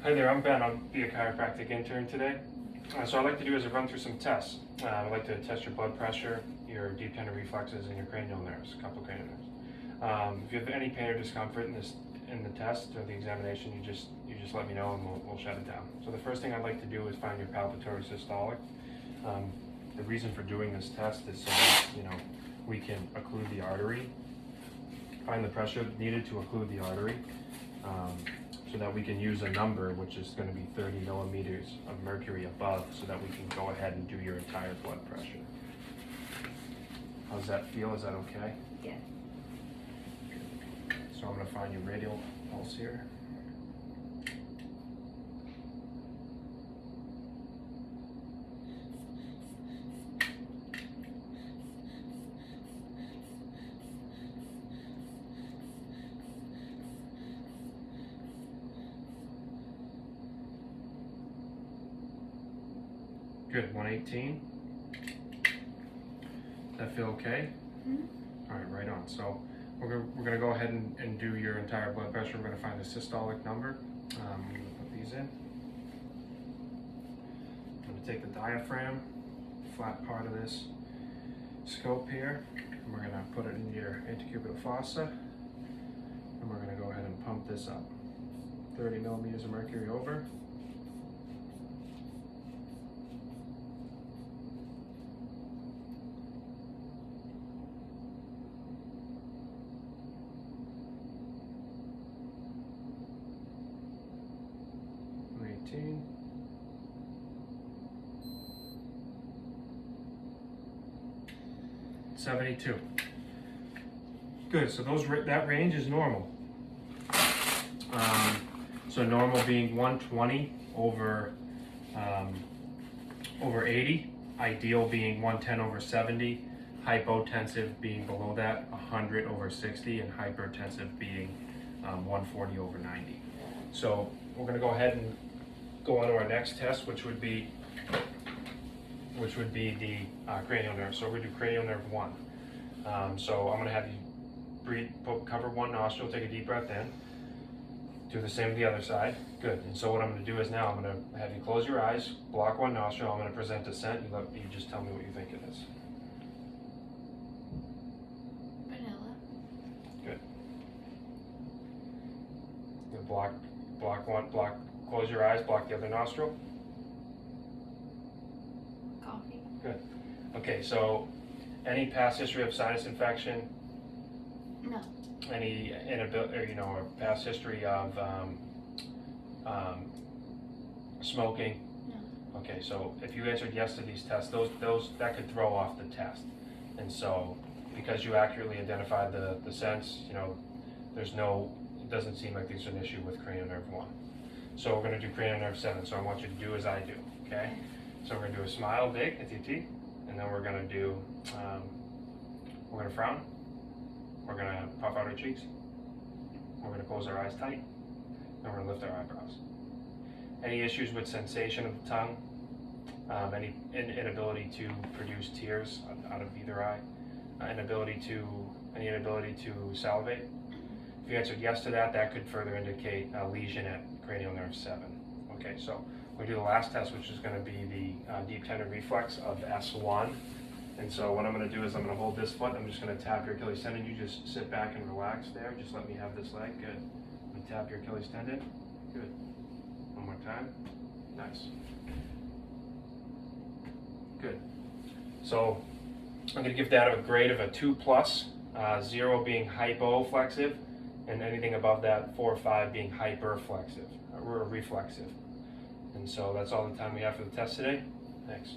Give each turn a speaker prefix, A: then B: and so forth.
A: Hi there, I'm Ben. I'll be a chiropractic intern today. So I'd like to do is run through some tests. I'd like to test your blood pressure, your deep tendon reflexes, and your cranial nerves, a couple of cranial nerves. If you have any pain or discomfort in the test or the examination, you just let me know and we'll shut it down. So the first thing I'd like to do is find your palpatory systolic. The reason for doing this test is so that we can occlude the artery, find the pressure needed to occlude the artery. So that we can use a number which is going to be 30 millimeters of mercury above, so that we can go ahead and do your entire blood pressure. How does that feel? Is that okay?
B: Yeah.
A: So I'm going to find your radial pulse here. Good, 118. Does that feel okay?
B: Mm-hmm.
A: All right, right on. So we're gonna go ahead and do your entire blood pressure. We're gonna find the systolic number. I'm gonna put these in. I'm gonna take the diaphragm, flat part of this scope here, and we're gonna put it in your antecubital fossa, and we're gonna go ahead and pump this up. 30 millimeters of mercury over. $18. $72. Good. So that range is normal. So normal being 120 over 80. Ideal being 110 over 70. Hypotensive being below that, 100 over 60, and hypertensive being 140 over 90. So we're going to go ahead and go on to our next test, which would be the cranial nerve. So we're going to do cranial nerve 1. So I'm going to have you breathe, cover one nostril, take a deep breath in. Do the same with the other side. Good. And so what I'm going to do is now I'm going to have you close your eyes, block one nostril. I'm going to present a scent. You just tell me what you think it is.
B: Vanilla.
A: Good. You close your eyes, block the other nostril.
B: Coffee.
A: Good. Okay, so any past history of sinus infection?
B: No.
A: Any inability, or past history of smoking?
B: No.
A: Okay, so if you answered yes to these tests, that could throw off the test. And so, because you accurately identified the sense, it doesn't seem like there's an issue with cranial nerve 1. So we're going to do cranial nerve 7. So I want you to do as I do, okay? So we're going to do a smile big at your teeth, and then we're going to do, we're going to frown, we're going to puff out our cheeks, we're going to close our eyes tight, and we're going to lift our eyebrows. Any issues with sensation of the tongue, any inability to produce tears out of either eye, any inability to salivate? If you answered yes to that, that could further indicate a lesion at cranial nerve 7. Okay, so we do the last test, which is going to be the deep tendon reflex of S1. And so what I'm going to do is I'm going to hold this foot. I'm just going to tap your Achilles tendon. You just sit back and relax there. Just let me have this leg. Good. I'm going to tap your Achilles tendon. Good. One more time. Nice. Good. So I'm going to give that a grade of a 2+, 0 being hypoflexive, and anything above that, 4 or 5 being hyperflexive or reflexive. And so that's all the time we have for the test today. Thanks.